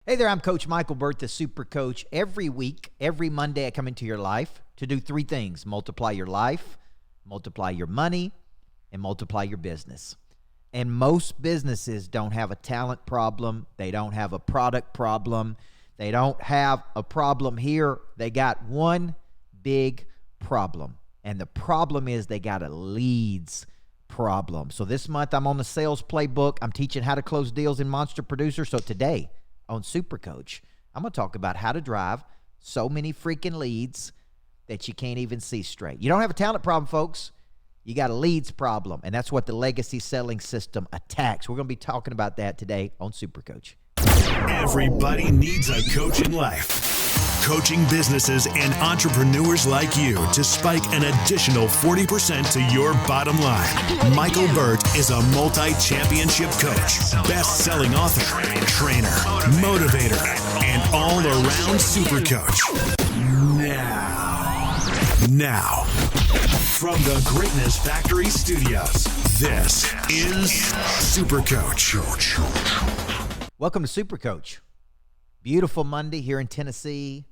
Hey there, I'm Coach Michael Burt, the Super Coach. Every week, every Monday, I come into your life to do three things: multiply your life, multiply your money, and multiply your business. And most businesses don't have a talent problem. They don't have a product problem. They don't have a problem here. They got one big problem. And the problem is they got a leads problem. So this month, I'm on the sales playbook. I'm teaching how to close deals in Monster Producer. So today, on Super Coach, I'm going to talk about how to drive so many freaking leads that you can't even see straight. You don't have a talent problem, folks. You got a leads problem, and that's what the legacy selling system attacks. We're going to be talking about that today on Super Coach. Everybody needs a coach in life. Coaching businesses and entrepreneurs like you to spike an additional 40% to your bottom line. Michael Burt is a multi-championship coach, best-selling author, trainer, motivator, and all-around super coach. Now, from the Greatness Factory Studios, this is Super Coach. Welcome to Super Coach. Beautiful Monday here in Tennessee.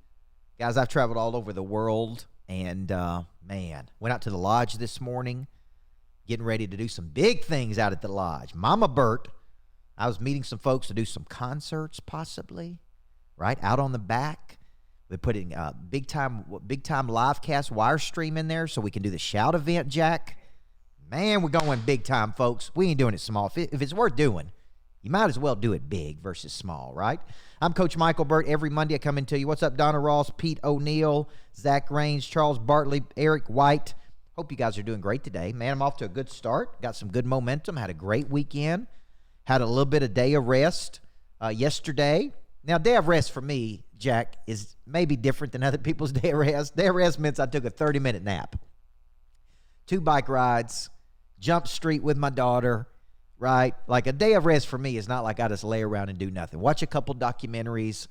Guys, I've traveled all over the world, and man, went out to the lodge this morning, getting ready to do some big things out at the lodge. Mama Burt, I was meeting some folks to do some concerts, possibly, right, out on the back. We're putting big time live cast wire stream in there so we can do the shout event, Jack. Man, we're going big time, folks. We ain't doing it small. If it's worth doing, you might as well do it big versus small, right? I'm Coach Michael Burt. Every Monday I come and tell you, what's up, Donna Ross, Pete O'Neill, Zach Raines, Charles Bartley, Eric White. Hope you guys are doing great today. Man, I'm off to a good start. Got some good momentum. Had a great weekend. Had a little bit of day of rest yesterday. Now, day of rest for me, Jack, is maybe different than other people's day of rest. Day of rest means I took a 30-minute nap. 2 bike rides, jump street with my daughter, right? Like a day of rest for me is not like I just lay around and do nothing. Watch a couple documentaries.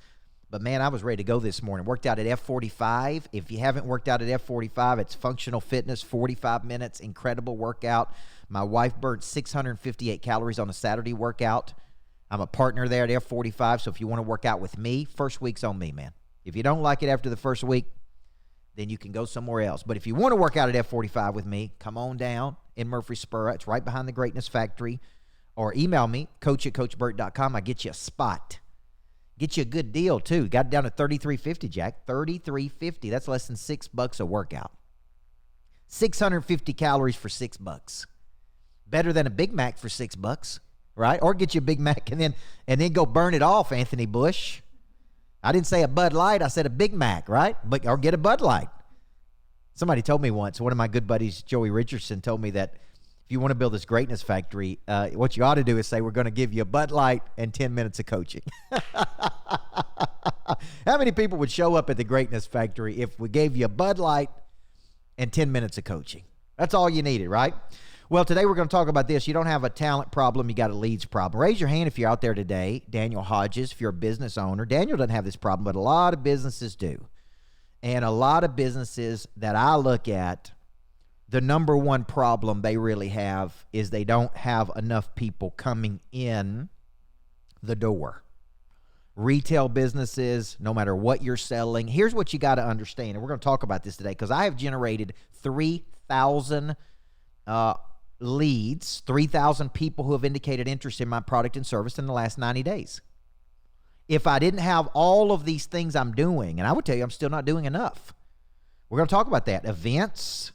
But, man, I was ready to go this morning. Worked out at F45. If you haven't worked out at F45, it's functional fitness, 45 minutes, incredible workout. My wife burned 658 calories on a Saturday workout. I'm a partner there at F45, so if you want to work out with me, first week's on me, man. If you don't like it after the first week, then you can go somewhere else. But if you want to work out at F45 with me, come on down in Murfreesboro. It's right behind the Greatness Factory. Or email me, coach@coachburt.com. I get you a spot. Get you a good deal, too. Got it down to $33.50, Jack. $33.50. That's less than $6 a workout. 650 calories for $6. Better than a Big Mac for $6, right? Or get you a Big Mac and then go burn it off, Anthony Bush. I didn't say a Bud Light. I said a Big Mac, right? Or get a Bud Light. Somebody told me once, one of my good buddies, Joey Richardson, told me that if you want to build this greatness factory, what you ought to do is say, we're going to give you a Bud Light and 10 minutes of coaching. How many people would show up at the greatness factory if we gave you a Bud Light and 10 minutes of coaching? That's all you needed, right? Well, today we're going to talk about this. You don't have a talent problem. You got a leads problem. Raise your hand if you're out there today. Daniel Hodges, if you're a business owner. Daniel doesn't have this problem, but a lot of businesses do. And a lot of businesses that I look at, the number one problem they really have is they don't have enough people coming in the door. Retail businesses, no matter what you're selling, here's what you got to understand, and we're going to talk about this today because I have generated 3,000 leads, 3,000 people who have indicated interest in my product and service in the last 90 days. If I didn't have all of these things I'm doing, and I would tell you I'm still not doing enough. We're going to talk about that. Events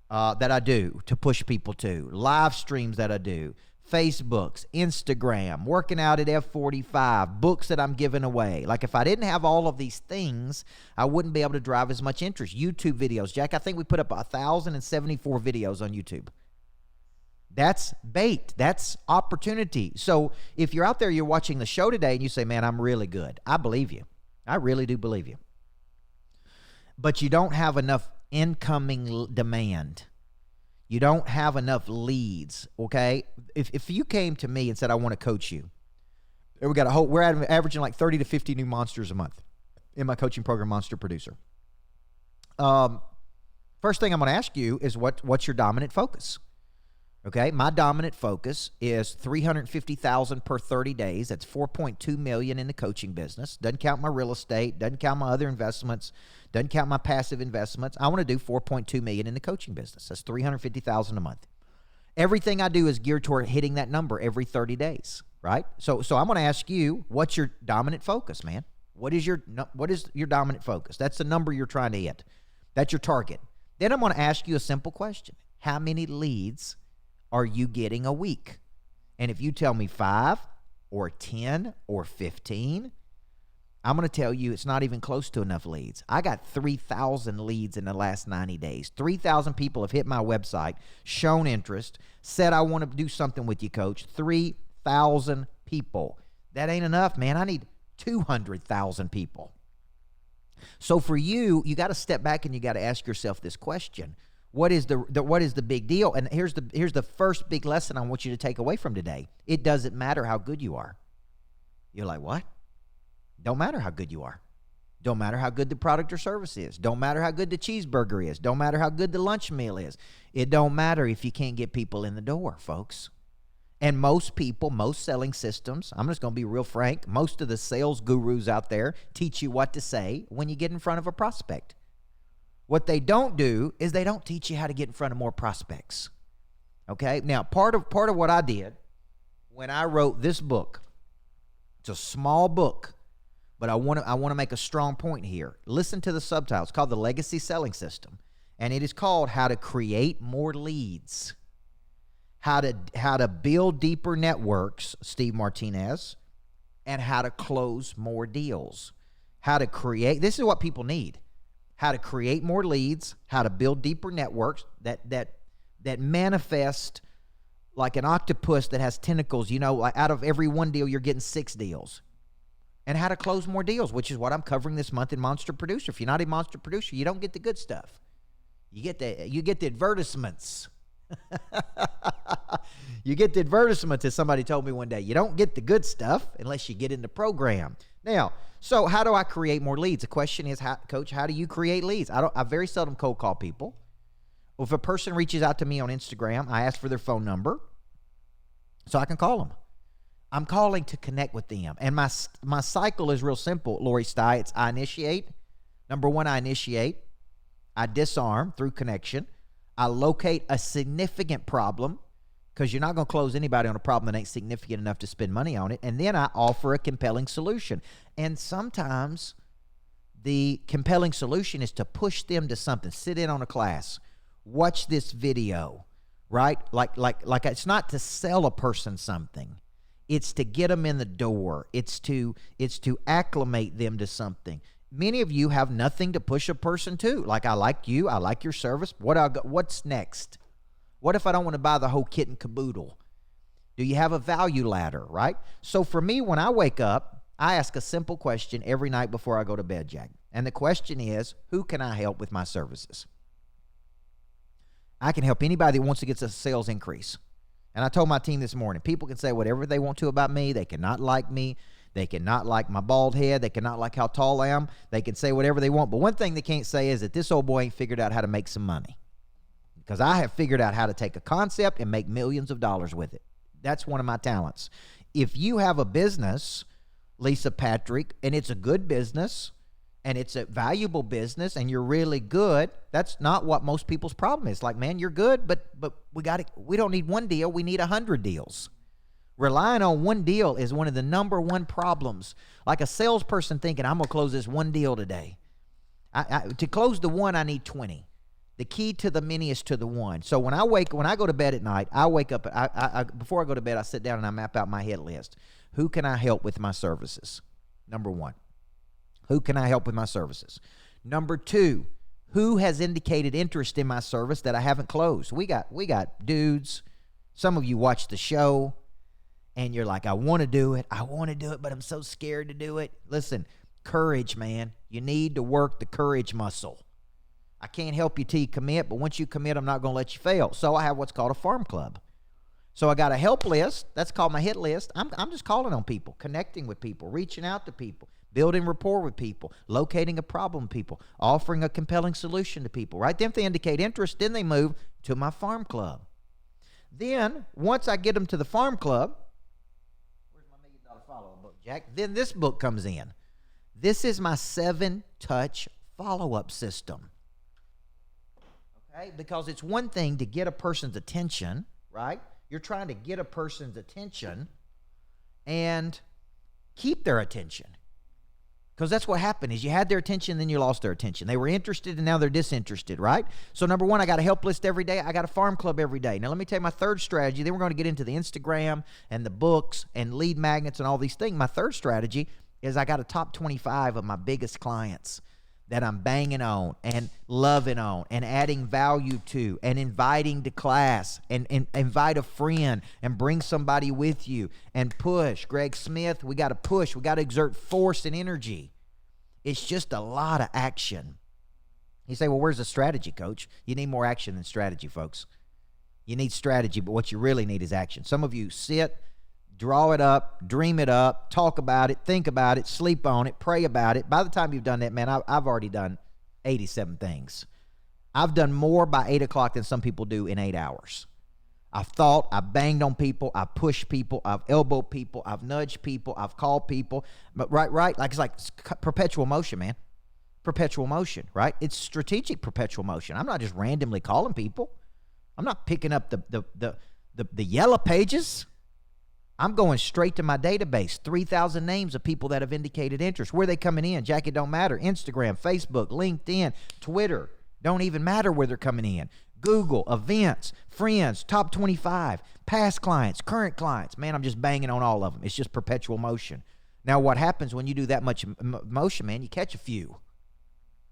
that I do to push people to, live streams that I do, Facebooks, Instagram, working out at F45, books that I'm giving away. Like if I didn't have all of these things, I wouldn't be able to drive as much interest. YouTube videos, Jack, I think we put up 1,074 videos on YouTube. That's bait. That's opportunity. So if you're out there, you're watching the show today and you say, man, I'm really good. I believe you. I really do believe you. But you don't have enough incoming demand. You don't have enough leads, okay? If you came to me and said, I want to coach you, we're averaging like 30 to 50 new monsters a month in my coaching program, Monster Producer. First thing I'm going to ask you is what's your dominant focus? Okay, my dominant focus is $350,000 per 30 days. That's $4.2 million in the coaching business. Doesn't count my real estate, doesn't count my other investments, doesn't count my passive investments. I want to do $4.2 million in the coaching business. That's $350,000 a month. Everything I do is geared toward hitting that number every 30 days, right? So I'm going to ask you, what's your dominant focus, man? What is your dominant focus? That's the number you're trying to hit. That's your target. Then I'm going to ask you a simple question. How many leads are you getting a week? And if you tell me 5 or 10 or 15, I'm going to tell you it's not even close to enough leads. I got 3,000 leads in the last 90 days. 3,000 people have hit my website, shown interest, said I want to do something with you, coach. 3,000 people. That ain't enough, man. I need 200,000 people. So for you, you got to step back and you got to ask yourself this question. What is the big deal? And here's the first big lesson I want you to take away from today. It doesn't matter how good you are. You're like, what? Don't matter how good you are. Don't matter how good the product or service is. Don't matter how good the cheeseburger is. Don't matter how good the lunch meal is. It don't matter if you can't get people in the door, folks. And most people, most selling systems, I'm just going to be real frank, most of the sales gurus out there teach you what to say when you get in front of a prospect. What they don't do is they don't teach you how to get in front of more prospects. Okay? Now, part of what I did when I wrote this book, it's a small book, but I want to make a strong point here. Listen to the subtitle. It's called The Legacy Selling System, and it is called How to Create More Leads. How to build deeper networks, Steve Martinez, and how to close more deals. How to create, this is what people need. How to create more leads, how to build deeper networks that manifest like an octopus that has tentacles. You know, like out of every one deal, you're getting 6 deals. And how to close more deals, which is what I'm covering this month in Monster Producer. If you're not a Monster Producer, you don't get the good stuff. You get the advertisements. You get the advertisements, as somebody told me one day. You don't get the good stuff unless you get in the program. Now, so how do I create more leads? The question is, Coach, how do you create leads? I very seldom cold call people. If a person reaches out to me on Instagram, I ask for their phone number so I can call them. I'm calling to connect with them. And my cycle is real simple, Lori Stye. It's I initiate. Number one, I initiate. I disarm through connection. I locate a significant problem, because you're not going to close anybody on a problem that ain't significant enough to spend money on it. And then I offer a compelling solution. And sometimes the compelling solution is to push them to something. Sit in on a class. Watch this video, right? Like it's not to sell a person something. It's to get them in the door. It's to acclimate them to something. Many of you have nothing to push a person to. Like, I like you. I like your service. What's next? What if I don't want to buy the whole kit and caboodle? Do you have a value ladder, right? So for me, when I wake up, I ask a simple question every night before I go to bed, Jack. And the question is, who can I help with my services? I can help anybody that wants to get a sales increase. And I told my team this morning, people can say whatever they want to about me. They cannot like me. They cannot like my bald head. They cannot like how tall I am. They can say whatever they want. But one thing they can't say is that this old boy ain't figured out how to make some money. Because I have figured out how to take a concept and make millions of dollars with it. That's one of my talents. If you have a business, Lisa Patrick, and it's a good business, and it's a valuable business, and you're really good, that's not what most people's problem is. Like, man, you're good, but we don't need one deal. We need 100 deals. Relying on one deal is one of the number one problems. Like a salesperson thinking, I'm going to close this one deal today. To close the one, I need 20. The key to the many is to the one. So when I go to bed at night, I wake up, before I go to bed, I sit down and I map out my hit list. Who can I help with my services? Number one. Who can I help with my services? Number two, who has indicated interest in my service that I haven't closed? We got dudes. Some of you watch the show and you're like, I want to do it, but I'm so scared to do it. Listen, courage, man. You need to work the courage muscle. I can't help you till you commit, but once you commit, I'm not going to let you fail. So I have what's called a farm club. So I got a help list. That's called my hit list. I'm just calling on people, connecting with people, reaching out to people, building rapport with people, locating a problem with people, offering a compelling solution to people. Right then, if they indicate interest, then they move to my farm club. Then, once I get them to the farm club, where's my $1 million follow-up book, Jack? Then this book comes in. This is my 7-touch follow-up system. Okay? Because it's one thing to get a person's attention, right? You're trying to get a person's attention and keep their attention. Because that's what happened is you had their attention, then you lost their attention. They were interested, and now they're disinterested, right? So number one, I got a help list every day. I got a farm club every day. Now let me tell you my third strategy. Then we're going to get into the Instagram and the books and lead magnets and all these things. My third strategy is I got a top 25 of my biggest clients that I'm banging on and loving on and adding value to and inviting to class and invite a friend and bring somebody with you and push. Greg Smith, we got to push. We got to exert force and energy. It's just a lot of action. You say, well, where's the strategy, coach? You need more action than strategy, folks. You need strategy, but what you really need is action. Some of you sit, draw it up, dream it up, talk about it, think about it, sleep on it, pray about it. By the time you've done that, man, I've already done 87 things. I've done more by 8 o'clock than some people do in 8 hours. I've thought, I've banged on people, I've pushed people, I've elbowed people, I've nudged people, I've called people. But right, like it's perpetual motion, man. Perpetual motion, right? It's strategic perpetual motion. I'm not just randomly calling people. I'm not picking up the yellow pages. I'm going straight to my database, 3,000 names of people that have indicated interest. Where are they coming in? Jack, it don't matter. Instagram, Facebook, LinkedIn, Twitter. Don't even matter where they're coming in. Google, events, friends, top 25, past clients, current clients. Man, I'm just banging on all of them. It's just perpetual motion. Now, what happens when you do that much motion, man, you catch a few.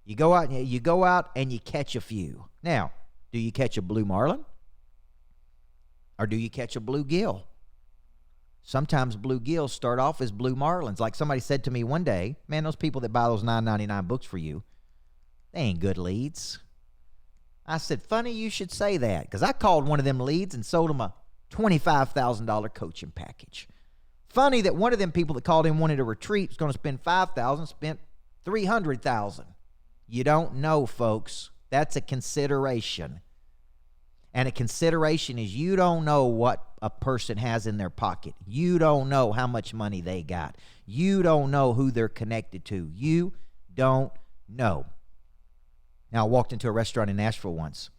You go out and you catch a few. Now, do you catch a blue marlin? Or do you catch a bluegill? Sometimes bluegills start off as blue marlins. Like somebody said to me one day, man, those people that buy those $9.99 books for you, they ain't good leads. I said, funny you should say that, because I called one of them leads and sold them a $25,000 coaching package. Funny that one of them people that called in wanted a retreat, was going to spend $5,000, spent $300,000. You don't know, folks. That's a consideration. And a consideration is you don't know what a person has in their pocket. You don't know how much money they got. You don't know who they're connected to. You don't know. Now, I walked into a restaurant in Nashville once,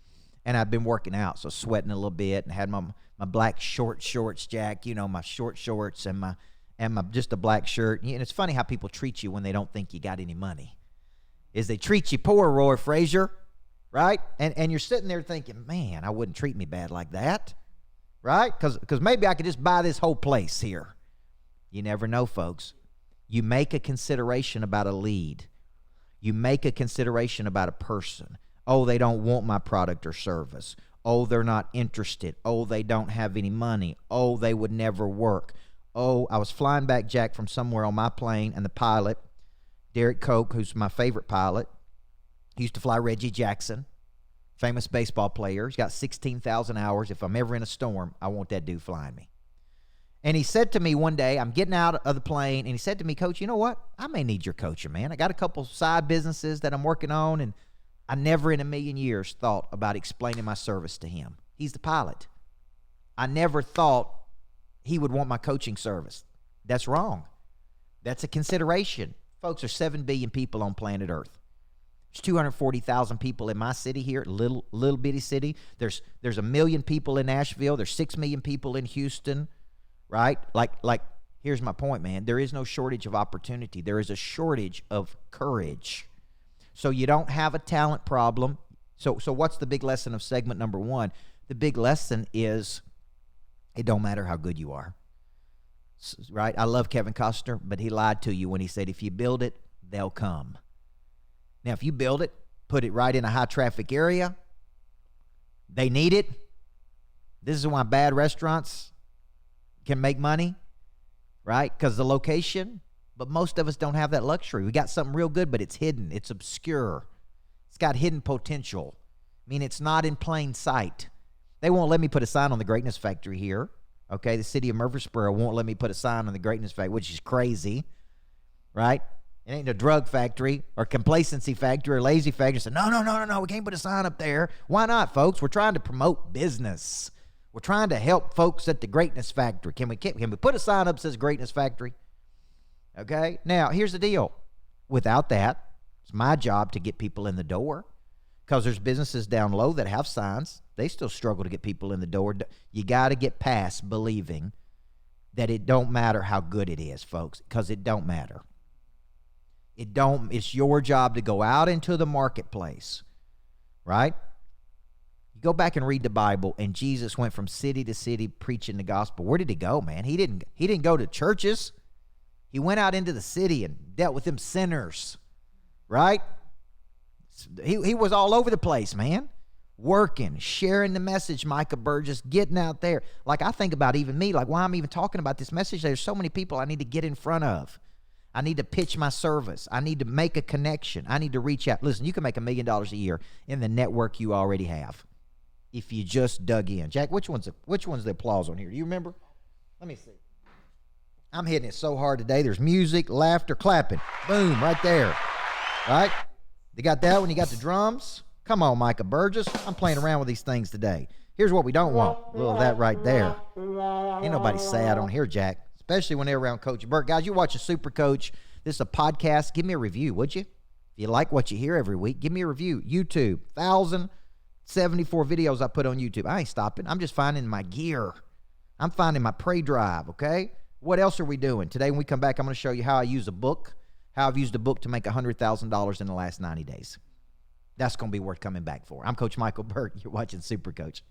and I'd been working out, so sweating a little bit, and had my black short shorts, Jack, you know, my short shorts and my just a black shirt. And it's funny how people treat you when they don't think you got any money. Is they treat you poor, Roy Frazier. Right? And you're sitting there thinking, man, I wouldn't treat me bad like that. Right? Because maybe I could just buy this whole place here. You never know, folks. You make a consideration about a lead. You make a consideration about a person. Oh, they don't want my product or service. Oh, they're not interested. Oh, they don't have any money. Oh, they would never work. Oh, I was flying back, Jack, from somewhere on my plane, and the pilot, Derek Koch, who's my favorite pilot, he used to fly Reggie Jackson, famous baseball player. He's got 16,000 hours. If I'm ever in a storm, I want that dude flying me. And he said to me one day, I'm getting out of the plane, and he said to me, Coach, you know what? I may need your coaching, man. I got a couple side businesses that I'm working on, and I never in a million years thought about explaining my service to him. He's the pilot. I never thought he would want my coaching service. That's wrong. That's a consideration. Folks, there's 7 billion people on planet Earth. There's 240,000 people in my city here, little bitty city. There's 1 million people in Nashville. There's 6 million people in Houston, right? Like here's my point, man. There is no shortage of opportunity. There is a shortage of courage. So you don't have a talent problem. So what's the big lesson of segment number 1? The big lesson is it don't matter how good you are, right? I love Kevin Costner, but he lied to you when he said if you build it, they'll come. Now, if you build it, put it right in a high-traffic area, they need it. This is why bad restaurants can make money, right? Because the location. But most of us don't have that luxury. We got something real good, but it's hidden. It's obscure. It's got hidden potential. I mean, it's not in plain sight. They won't let me put a sign on the Greatness Factory here, okay? The city of Murfreesboro won't let me put a sign on the Greatness Factory, which is crazy, right? It ain't a drug factory or complacency factory or lazy factory. So no, we can't put a sign up there. Why not, folks? We're trying to promote business. We're trying to help folks at the Greatness Factory. Can we put a sign up that says Greatness Factory? Okay? Now, here's the deal. Without that, it's my job to get people in the door, because there's businesses down low that have signs. They still struggle to get people in the door. You got to get past believing that it don't matter how good it is, folks, because it don't matter. It's your job to go out into the marketplace, right? Go back and read the Bible, and Jesus went from city to city preaching the gospel. Where did he go, man? He didn't go to churches. He went out into the city and dealt with them sinners, right? He was all over the place, man. Working, sharing the message, Micah Burgess, getting out there. Like, I think about even me, like, why I'm even talking about this message. There's so many people I need to get in front of. I need to pitch my service. I need to make a connection. I need to reach out. Listen, you can make $1 million a year in the network you already have if you just dug in. Jack, which one's the applause on here? Do you remember? Let me see. I'm hitting it so hard today. There's music, laughter, clapping. Boom, right there. Right? They got that one. You got the drums. Come on, Micah Burgess. I'm playing around with these things today. Here's what we don't want. A little of that right there. Ain't nobody sad on here, Jack, especially when they're around Coach Burt. Guys, you watch a Super Coach. This is a podcast. Give me a review, would you? If you like what you hear every week, give me a review. YouTube, 1,074 videos I put on YouTube. I ain't stopping. I'm just finding my gear. I'm finding my prey drive, okay? What else are we doing? Today when we come back, I'm going to show you how I use a book, how I've used a book to make $100,000 in the last 90 days. That's going to be worth coming back for. I'm Coach Michael Burt. You're watching Super Coach.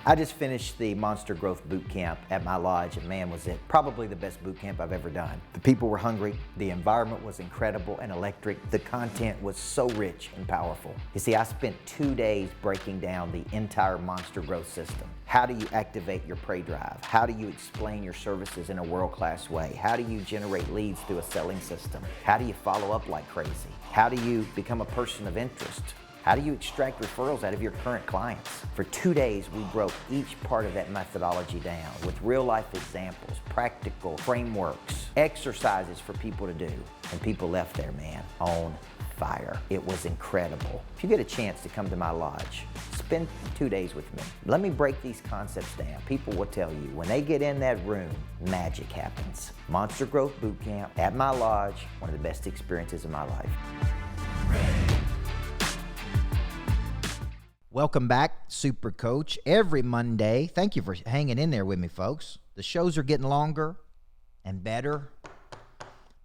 I just finished the Monster Growth Boot Camp at my lodge, and man, was it probably the best boot camp I've ever done. The people were hungry, the environment was incredible and electric, the content was so rich and powerful. You see, I spent 2 days breaking down the entire Monster Growth system. How do you activate your prey drive? How do you explain your services in a world-class way? How do you generate leads through a selling system? How do you follow up like crazy? How do you become a person of interest? How do you extract referrals out of your current clients? For 2 days, we broke each part of that methodology down with real-life examples, practical frameworks, exercises for people to do. And people left there, man, on fire. It was incredible. If you get a chance to come to my lodge, spend 2 days with me. Let me break these concepts down. People will tell you, when they get in that room, magic happens. Monster Growth Boot Camp at my lodge, one of the best experiences of my life. Welcome back, Super Coach. Every Monday, thank you for hanging in there with me, folks. The shows are getting longer and better.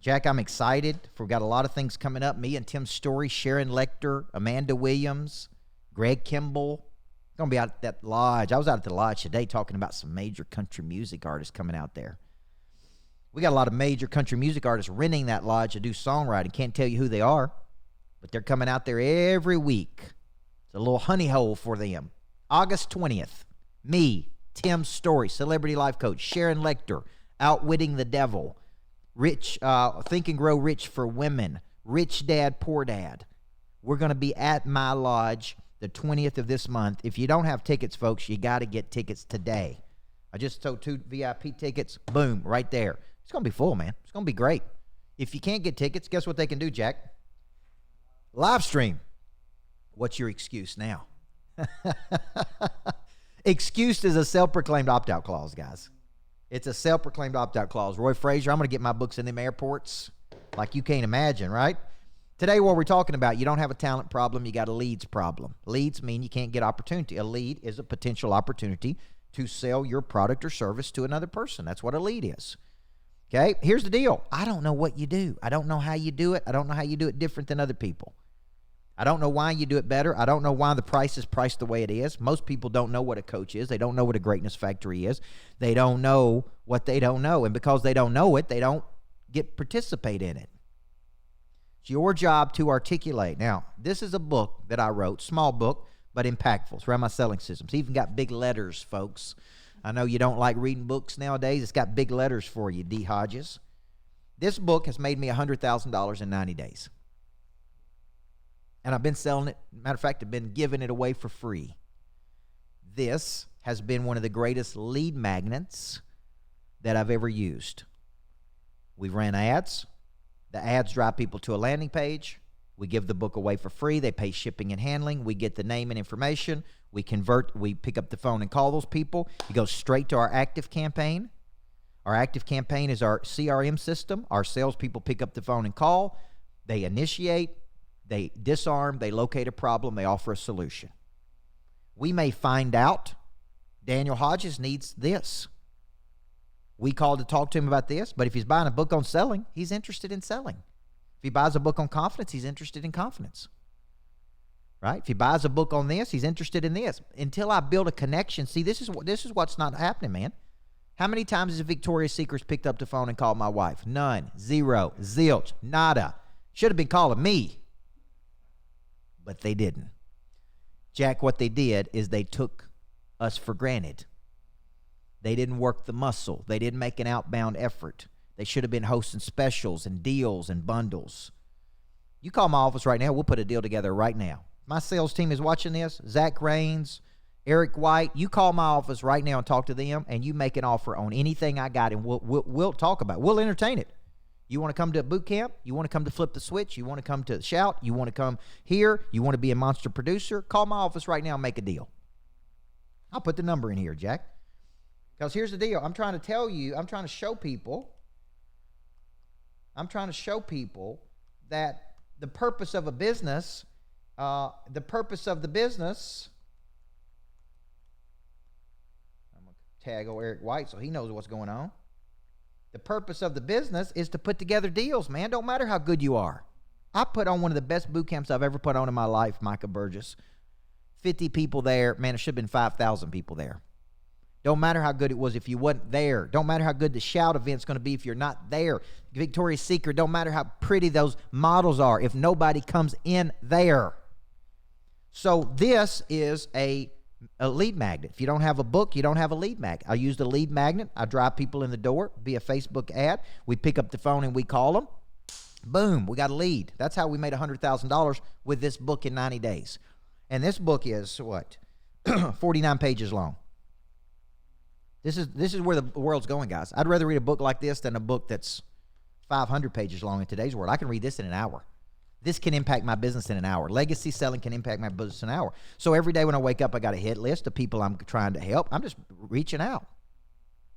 Jack, I'm excited. We've got a lot of things coming up. Me and Tim Story, Sharon Lecter, Amanda Williams, Greg Kimball. Going to be out at that lodge. I was out at the lodge today talking about some major country music artists coming out there. We got a lot of major country music artists renting that lodge to do songwriting. Can't tell you who they are, but they're coming out there every week. It's a little honey hole for them. August 20th, me, Tim Story, Celebrity Life Coach, Sharon Lecter, Outwitting the Devil, Think and Grow Rich for Women, Rich Dad, Poor Dad. We're going to be at my lodge the 20th of this month. If you don't have tickets, folks, you got to get tickets today. I just sold 2 VIP tickets. Boom, right there. It's going to be full, man. It's going to be great. If you can't get tickets, guess what they can do, Jack? Live stream. What's your excuse now? Excuse is a self-proclaimed opt-out clause, guys. It's a self-proclaimed opt-out clause. Roy Frazier, I'm going to get my books in them airports like you can't imagine, right? Today, what we're talking about, you don't have a talent problem, you got a leads problem. Leads mean you can't get opportunity. A lead is a potential opportunity to sell your product or service to another person. That's what a lead is. Okay, here's the deal. I don't know what you do. I don't know how you do it. I don't know how you do it different than other people. I don't know why you do it better. I don't know why the price is priced the way it is. Most people don't know what a coach is. They don't know what a Greatness Factory is. They don't know what they don't know. And because they don't know it, they don't participate in it. It's your job to articulate. Now, this is a book that I wrote, small book, but impactful. It's around my selling systems. It's even got big letters, folks. I know you don't like reading books nowadays. It's got big letters for you, D. Hodges. This book has made me $100,000 in 90 days. And I've been selling it. Matter of fact, I've been giving it away for free. This has been one of the greatest lead magnets that I've ever used. We've ran ads. The ads drive people to a landing page. We give the book away for free. They pay shipping and handling. We get the name and information. We convert. We pick up the phone and call those people. It goes straight to our active campaign. Our active campaign is our CRM system. Our salespeople pick up the phone and call. They initiate. They disarm. They locate a problem. They offer a solution. We may find out Daniel Hodges needs this. We called to talk to him about this, but if he's buying a book on selling, he's interested in selling. If he buys a book on confidence, he's interested in confidence. Right? If he buys a book on this, he's interested in this. Until I build a connection, see, this is what's not happening, man. How many times has Victoria's Secret picked up the phone and called my wife? None. Zero. Zilch. Nada. Should have been calling me. But they didn't. Jack, what they did is they took us for granted. They didn't work the muscle. They didn't make an outbound effort. They should have been hosting specials and deals and bundles. You call my office right now, we'll put a deal together right now. My sales team is watching this. Zach Raines, Eric White. You call my office right now and talk to them, and you make an offer on anything I got, and we'll talk about it. We'll entertain it. You want to come to boot camp? You want to come to Flip the Switch? You want to come to Shout? You want to come here? You want to be a monster producer? Call my office right now and make a deal. I'll put the number in here, Jack. Because here's the deal. I'm trying to tell you, I'm trying to show people that the purpose of a business, I'm going to tag old Eric White so he knows what's going on. The purpose of the business is to put together deals, man. Don't matter how good you are. I put on one of the best boot camps I've ever put on in my life, Micah Burgess. 50 people there. Man, it should have been 5,000 people there. Don't matter how good it was if you wasn't there. Don't matter how good the Shout event's going to be if you're not there. Victoria's Secret, don't matter how pretty those models are if nobody comes in there. So this is a lead magnet. If you don't have a book, you don't have a lead magnet. I used a lead magnet. I drive people in the door via Facebook ad. We pick up the phone and we call them. Boom, we got a lead. That's how we made $100,000 with this book in 90 days. And this book is, what, 49 pages long. This is where the world's going, guys. I'd rather read a book like this than a book that's 500 pages long in today's world. I can read this in an hour. This can impact my business in an hour. Legacy selling can impact my business in an hour. So every day when I wake up, I got a hit list of people I'm trying to help. I'm just reaching out.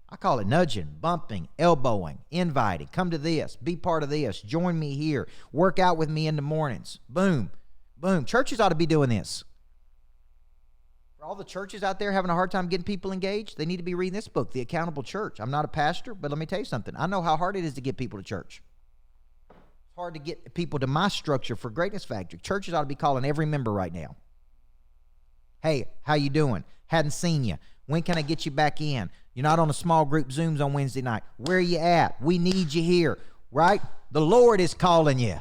I call it nudging, bumping, elbowing, inviting. Come to this. Be part of this. Join me here. Work out with me in the mornings. Boom, boom. Churches ought to be doing this. For all the churches out there having a hard time getting people engaged, they need to be reading this book, The Accountable Church. I'm not a pastor, but let me tell you something. I know how hard it is to get people to church. It's hard to get people to my structure for Greatness Factory. Churches ought to be calling every member right now. Hey, how you doing? Hadn't seen you. When can I get you back in? You're not on a small group Zooms on Wednesday night. Where are you at? We need you here, right? The Lord is calling you.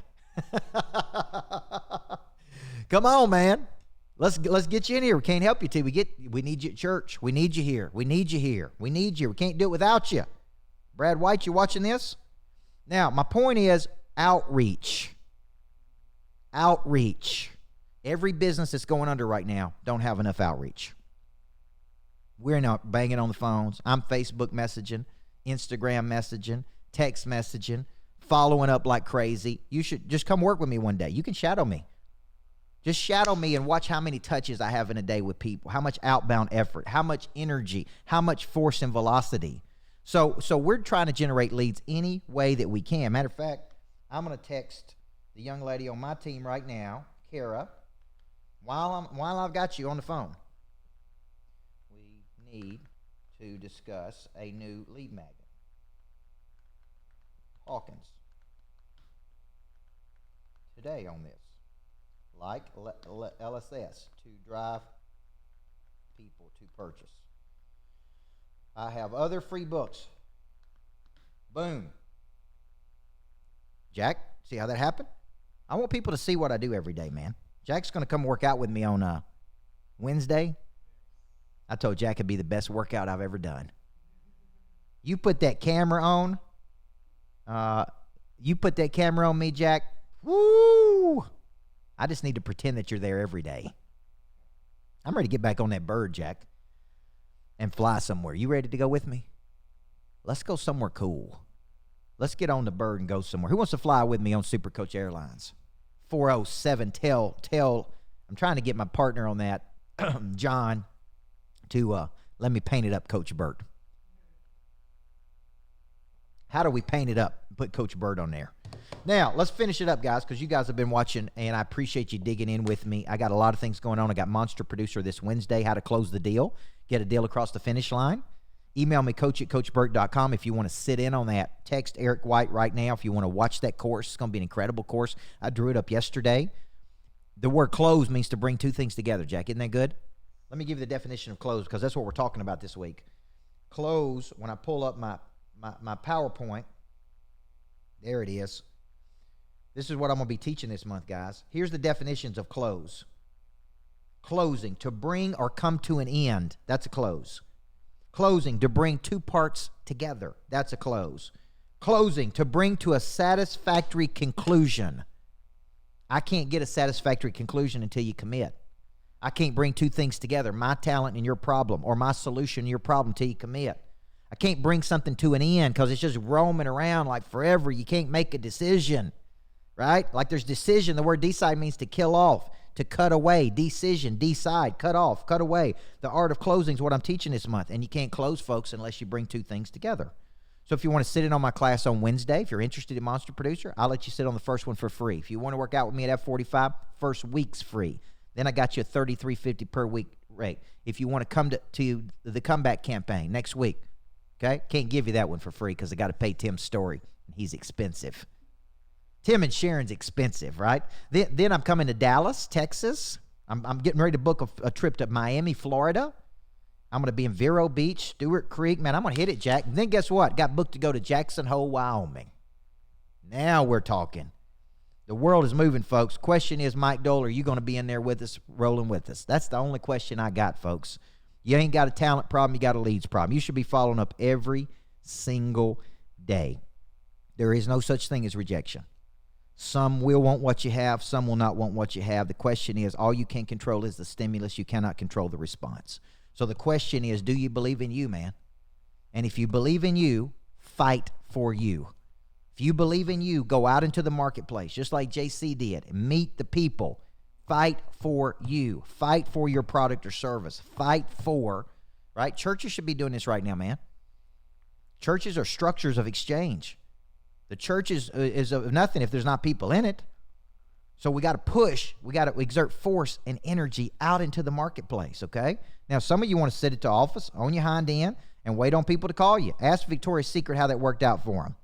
Come on, man. Let's get you in here. We can't help you till we need you at church. We need you here. We need you here. We need you. We can't do it without you. Brad White, you watching this? Now, my point is outreach. Outreach. Every business that's going under right now don't have enough outreach. We're not banging on the phones. I'm Facebook messaging, Instagram messaging, text messaging, following up like crazy. You should just come work with me one day. You can shadow me. Just shadow me and watch how many touches I have in a day with people, how much outbound effort, how much energy, how much force and velocity. So we're trying to generate leads any way that we can. Matter of fact, I'm going to text the young lady on my team right now, Kara, while I've got you on the phone. We need to discuss a new lead magnet. Hawkins. Today on this. Like LSS, to drive people to purchase. I have other free books. Boom. Jack, see how that happened? I want people to see what I do every day, man. Jack's going to come work out with me on Wednesday. I told Jack it'd be the best workout I've ever done. You put that camera on. You put that camera on me, Jack. Woo! I just need to pretend that you're there every day. I'm ready to get back on that bird, Jack, and fly somewhere. You ready to go with me? Let's go somewhere cool. Let's get on the bird and go somewhere. Who wants to fly with me on Super Coach Airlines? 407. I'm trying to get my partner on that, John, to let me paint it up, Coach Burt. How do we paint it up? Put Coach Burt on there. Now, let's finish it up, guys, because you guys have been watching, and I appreciate you digging in with me. I got a lot of things going on. I got Monster Producer this Wednesday, how to close the deal, get a deal across the finish line. Email me, coach@coachburt.com, if you want to sit in on that. Text Eric White right now if you want to watch that course. It's going to be an incredible course. I drew it up yesterday. The word close means to bring two things together, Jack. Isn't that good? Let me give you the definition of close, because that's what we're talking about this week. Close, when I pull up my PowerPoint, there it is. This is what I'm going to be teaching this month, guys. Here's the definitions of close. Closing, to bring or come to an end. That's a close. Closing, to bring two parts together. That's a close. Closing, to bring to a satisfactory conclusion. I can't get a satisfactory conclusion until you commit. I can't bring two things together, my talent and your problem, or my solution and your problem, until you commit. I can't bring something to an end because it's just roaming around like forever. You can't make a decision, right? Like there's decision. The word decide means to kill off, to cut away. Decision, decide, cut off, cut away. The art of closing is what I'm teaching this month. And you can't close, folks, unless you bring two things together. So if you want to sit in on my class on Wednesday, if you're interested in Monster Producer, I'll let you sit on the first one for free. If you want to work out with me at F45, first week's free. Then I got you a $33.50 per week rate. If you want to come to the comeback campaign next week, okay? Can't give you that one for free because I got to pay Tim Story. He's expensive. Tim and Sharon's expensive, right? Then I'm coming to Dallas, Texas. I'm getting ready to book a trip to Miami, Florida. I'm going to be in Vero Beach, Stewart Creek. Man, I'm going to hit it, Jack. And then guess what? Got booked to go to Jackson Hole, Wyoming. Now we're talking. The world is moving, folks. Question is, Mike Dole, are you going to be in there with us, rolling with us? That's the only question I got, folks. You ain't got a talent problem. You got a leads problem. You should be following up every single day. There is no such thing as rejection. Some will want what you have. Some will not want what you have. The question is, all you can control is the stimulus. You cannot control the response. So the question is, do you believe in you, man? And if you believe in you, fight for you. If you believe in you, go out into the marketplace, just like JC did, and meet the people. Fight for you. Fight for your product or service. Fight for, right? Churches should be doing this right now, man. Churches are structures of exchange. The church is of nothing if there's not people in it. So we got to push. We got to exert force and energy out into the marketplace, okay? Now, some of you want to sit at the office, own your hind end, and wait on people to call you. Ask Victoria's Secret how that worked out for them.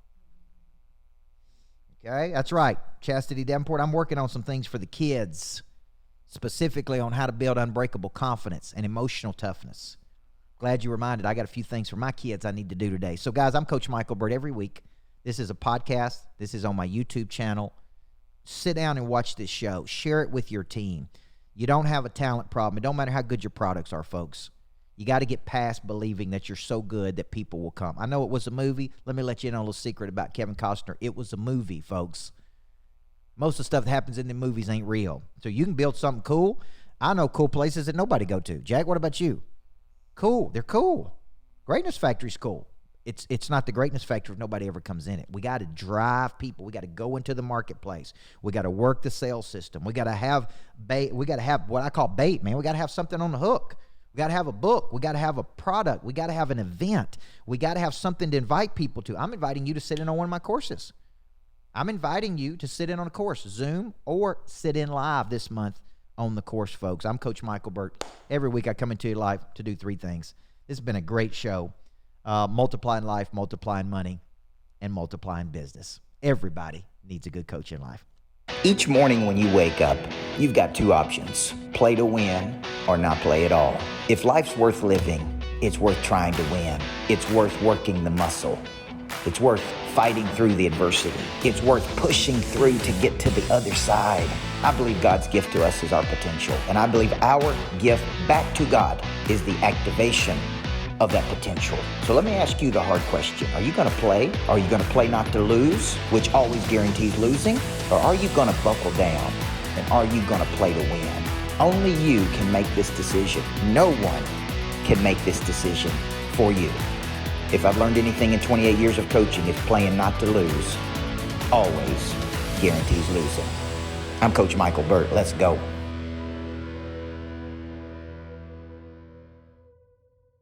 Okay, that's right. Chastity Davenport, I'm working on some things for the kids, specifically on how to build unbreakable confidence and emotional toughness. Glad you reminded. I got a few things for my kids I need to do today. So, guys, I'm Coach Michael Burt every week. This is a podcast. This is on my YouTube channel. Sit down and watch this show. Share it with your team. You don't have a talent problem. It don't matter how good your products are, folks. You got to get past believing that you're so good that people will come. I know it was a movie. Let me let you in on a little secret about Kevin Costner. It was a movie, folks. Most of the stuff that happens in the movies ain't real. So you can build something cool. I know cool places that nobody go to. Jack, what about you? Cool. They're cool. Greatness Factory's cool. It's not the Greatness Factory if nobody ever comes in it. We got to drive people. We got to go into the marketplace. We got to work the sales system. We got to have bait. We got to have what I call bait, man. We got to have something on the hook. We got to have a book. We got to have a product. We got to have an event. We got to have something to invite people to. I'm inviting you to sit in on one of my courses. I'm inviting you to sit in on a course, Zoom, or sit in live this month on the course, folks. I'm Coach Michael Burt. Every week I come into your life to do three things. This has been a great show. Multiplying life, multiplying money, and multiplying business. Everybody needs a good coach in life. Each morning when you wake up, you've got two options: play to win or not play at all. If life's worth living, it's worth trying to win. It's worth working the muscle. It's worth fighting through the adversity. It's worth pushing through to get to the other side. I believe God's gift to us is our potential, and I believe our gift back to God is the activation of that potential. So let me ask you the hard question. Are you going to play? Are you going to play not to lose, which always guarantees losing? Or are you going to buckle down? And are you going to play to win? Only you can make this decision. No one can make this decision for you. If I've learned anything in 28 years of coaching, it's playing not to lose always guarantees losing. I'm Coach Michael Burt. Let's go.